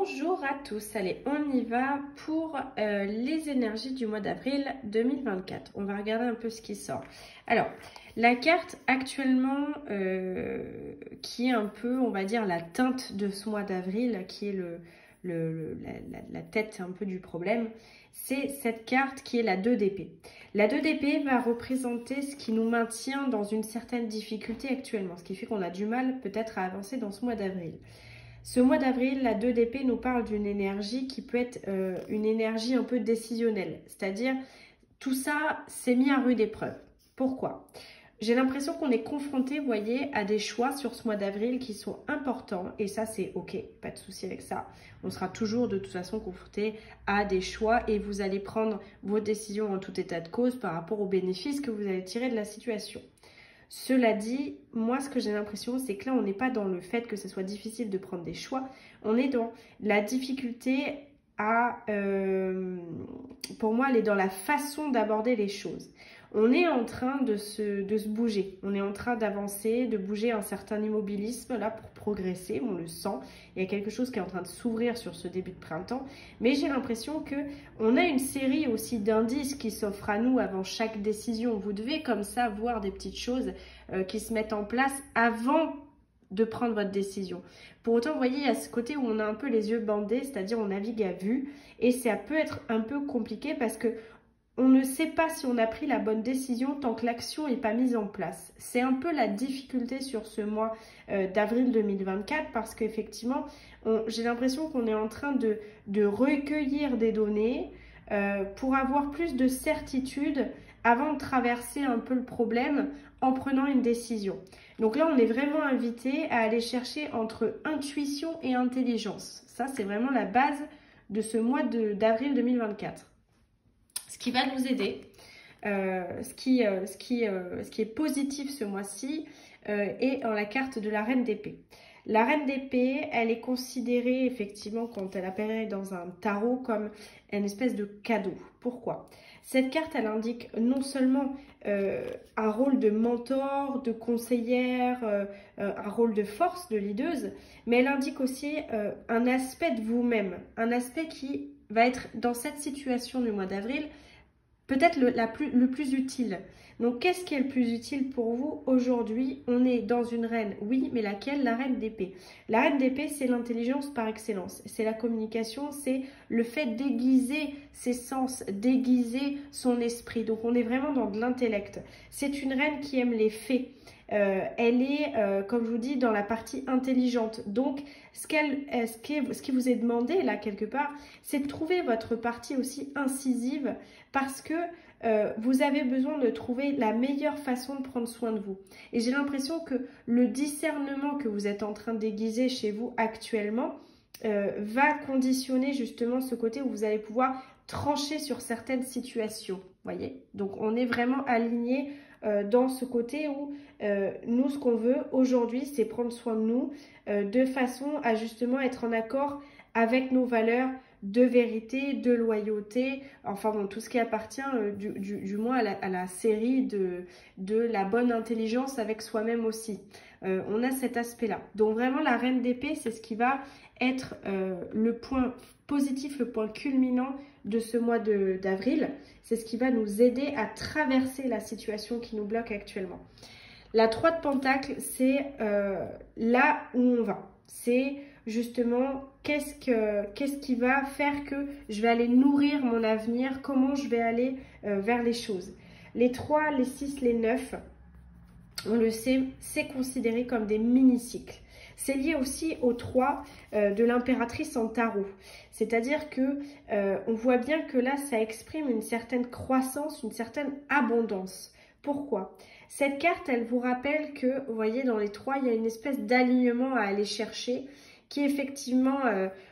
Bonjour à tous, allez on y va pour les énergies du mois d'avril 2024. On va regarder un peu ce qui sort. Alors, la carte actuellement qui est un peu, on va dire, la teinte de ce mois d'avril, qui est la tête un peu du problème, c'est cette carte qui est la 2 d'épée. La 2 d'épée va représenter ce qui nous maintient dans une certaine difficulté actuellement, ce qui fait qu'on a du mal peut-être à avancer dans ce mois d'avril. Ce mois d'avril, la 2 d'épée nous parle d'une énergie qui peut être une énergie un peu décisionnelle. C'est-à-dire, tout ça s'est mis à rude épreuve. Pourquoi? J'ai l'impression qu'on est confronté, vous voyez, à des choix sur ce mois d'avril qui sont importants. Et ça, c'est OK, pas de souci avec ça. On sera toujours de toute façon confronté à des choix et vous allez prendre vos décisions en tout état de cause par rapport aux bénéfices que vous allez tirer de la situation. Cela dit, moi ce que j'ai l'impression, c'est que là on n'est pas dans le fait que ce soit difficile de prendre des choix, on est dans la difficulté à, pour moi, elle est dans la façon d'aborder les choses. On est en train de se bouger, on est en train d'avancer, de bouger un certain immobilisme là pour progresser, on le sent. Il y a quelque chose qui est en train de s'ouvrir sur ce début de printemps, mais j'ai l'impression qu'on a une série aussi d'indices qui s'offrent à nous avant chaque décision. Vous devez comme ça voir des petites choses qui se mettent en place avant de prendre votre décision. Pour autant, vous voyez, il y a ce côté où on a un peu les yeux bandés, c'est-à-dire on navigue à vue, et ça peut être un peu compliqué parce que on ne sait pas si on a pris la bonne décision tant que l'action n'est pas mise en place. C'est un peu la difficulté sur ce mois d'avril 2024 parce qu'effectivement, j'ai l'impression qu'on est en train de recueillir des données pour avoir plus de certitude avant de traverser un peu le problème en prenant une décision. Donc là, on est vraiment invité à aller chercher entre intuition et intelligence. Ça, c'est vraiment la base de ce mois d'avril 2024. Ce qui va nous aider, ce qui est positif ce mois-ci, est en la carte de la Reine d'épée. La Reine d'épée, elle est considérée effectivement quand elle apparaît dans un tarot comme une espèce de cadeau. Pourquoi? Cette carte, elle indique non seulement un rôle de mentor, de conseillère, un rôle de force, de leaduse, mais elle indique aussi un aspect de vous-même, un aspect qui va être dans cette situation du mois d'avril peut-être le plus utile. Donc, qu'est-ce qui est le plus utile pour vous aujourd'hui? On est dans une reine, oui, mais laquelle? La reine d'épée. La reine d'épée, c'est l'intelligence par excellence. C'est la communication, c'est le fait d'aiguiser ses sens, d'aiguiser son esprit. Donc, on est vraiment dans de l'intellect. C'est une reine qui aime les faits. Elle est, comme je vous dis, dans la partie intelligente. Donc, ce qui vous est demandé, là, quelque part, c'est de trouver votre partie aussi incisive parce que vous avez besoin de trouver la meilleure façon de prendre soin de vous. Et j'ai l'impression que le discernement que vous êtes en train d'aiguiser chez vous actuellement va conditionner justement ce côté où vous allez pouvoir trancher sur certaines situations. Voyez, donc on est vraiment aligné dans ce côté où nous, ce qu'on veut aujourd'hui, c'est prendre soin de nous de façon à justement être en accord avec nos valeurs de vérité, de loyauté, enfin bon, tout ce qui appartient du moins à la série de la bonne intelligence avec soi-même aussi. On a cet aspect-là. Donc vraiment, la Reine d'épée, c'est ce qui va être le point positif, le point culminant de ce mois d'avril. C'est ce qui va nous aider à traverser la situation qui nous bloque actuellement. La 3 de Pentacle, c'est là où on va. C'est justement qu'est-ce qui va faire que je vais aller nourrir mon avenir, comment je vais aller vers les choses. Les 3, les 6, les 9, on le sait, c'est considéré comme des mini-cycles. C'est lié aussi aux 3 de l'impératrice en tarot. C'est-à-dire que on voit bien que là, ça exprime une certaine croissance, une certaine abondance. Pourquoi? Cette carte, elle vous rappelle que, vous voyez, dans les 3, il y a une espèce d'alignement à aller chercher qui est effectivement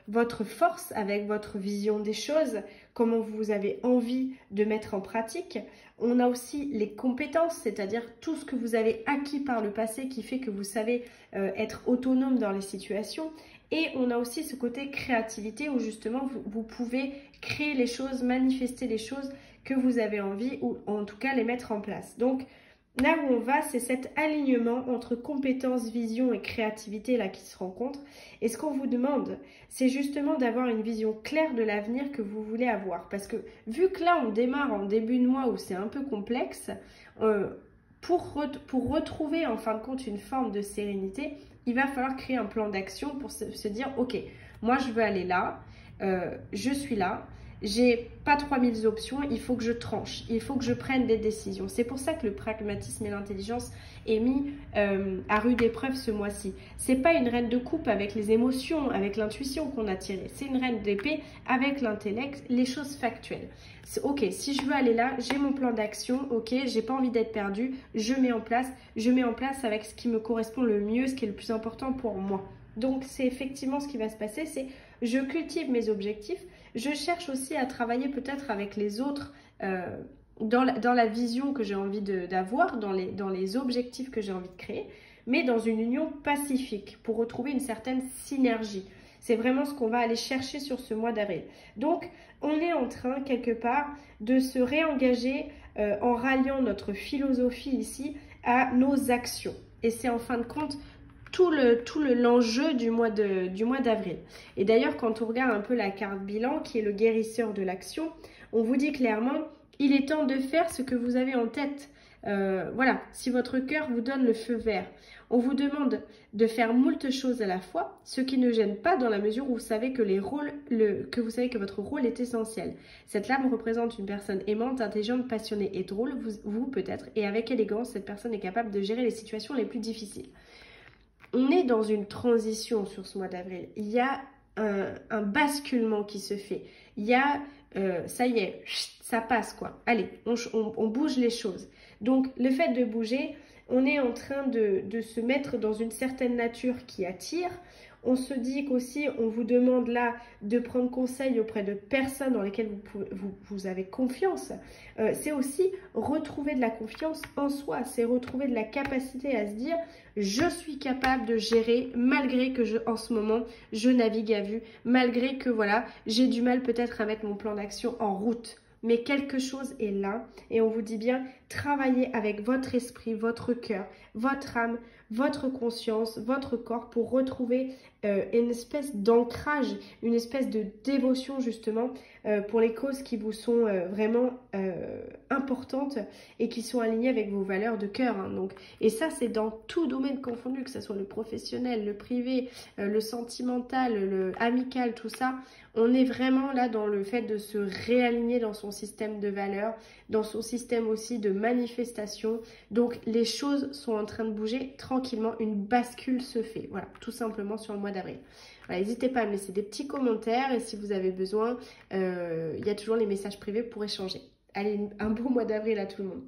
votre force avec votre vision des choses, comment vous avez envie de mettre en pratique. On a aussi les compétences, c'est-à-dire tout ce que vous avez acquis par le passé qui fait que vous savez être autonome dans les situations. Et on a aussi ce côté créativité où justement vous pouvez créer les choses, manifester les choses que vous avez envie ou en tout cas les mettre en place. Donc là où on va, c'est cet alignement entre compétences, vision et créativité là qui se rencontrent. Et ce qu'on vous demande, c'est justement d'avoir une vision claire de l'avenir que vous voulez avoir. Parce que vu que là, on démarre en début de mois où c'est un peu complexe, pour retrouver en fin de compte une forme de sérénité, il va falloir créer un plan d'action pour se dire, ok, moi je veux aller là, je suis là. J'ai pas 3000 options, il faut que je tranche, il faut que je prenne des décisions. C'est pour ça que le pragmatisme et l'intelligence est mis à rude épreuve ce mois-ci. C'est pas une reine de coupe avec les émotions, avec l'intuition qu'on a tiré. C'est une reine d'épée avec l'intellect, les choses factuelles. Ok, si je veux aller là, j'ai mon plan d'action, ok, j'ai pas envie d'être perdue, je mets en place avec ce qui me correspond le mieux, ce qui est le plus important pour moi. Donc c'est effectivement ce qui va se passer, c'est je cultive mes objectifs, je cherche aussi à travailler peut-être avec les autres dans la vision que j'ai envie d'avoir, dans les objectifs que j'ai envie de créer, mais dans une union pacifique pour retrouver une certaine synergie. C'est vraiment ce qu'on va aller chercher sur ce mois d'avril. Donc, on est en train, quelque part, de se réengager en ralliant notre philosophie ici à nos actions. Et c'est en fin de compte l'enjeu du mois d'avril. Et d'ailleurs, quand on regarde un peu la carte bilan, qui est le guérisseur de l'action, on vous dit clairement, il est temps de faire ce que vous avez en tête. Voilà, si votre cœur vous donne le feu vert, on vous demande de faire moult choses à la fois, ce qui ne gêne pas dans la mesure où vous savez que que votre rôle est essentiel. Cette lame représente une personne aimante, intelligente, passionnée et drôle, vous peut-être, et avec élégance, cette personne est capable de gérer les situations les plus difficiles. On est dans une transition sur ce mois d'avril. Il y a un basculement qui se fait. Il y a, ça y est, ça passe quoi. Allez, on bouge les choses. Donc, le fait de bouger, on est en train de se mettre dans une certaine nature qui attire. On se dit qu'aussi, on vous demande là de prendre conseil auprès de personnes dans lesquelles vous avez confiance. C'est aussi retrouver de la confiance en soi. C'est retrouver de la capacité à se dire « Je suis capable de gérer malgré que en ce moment, je navigue à vue. Malgré que voilà, j'ai du mal peut-être à mettre mon plan d'action en route. » Mais quelque chose est là et on vous dit bien, travaillez avec votre esprit, votre cœur, votre âme, votre conscience, votre corps pour retrouver une espèce d'ancrage, une espèce de dévotion justement pour les causes qui vous sont vraiment importantes et qui sont alignées avec vos valeurs de cœur. Hein, donc. Et ça, c'est dans tout domaine confondu, que ce soit le professionnel, le privé, le sentimental, le amical, tout ça. On est vraiment là dans le fait de se réaligner dans son système de valeurs, dans son système aussi de manifestation. Donc, les choses sont en train de bouger tranquillement. Une bascule se fait. Voilà, tout simplement sur le mois d'avril. Voilà, n'hésitez pas à me laisser des petits commentaires et si vous avez besoin, il y a toujours les messages privés pour échanger. Allez, un beau mois d'avril à tout le monde.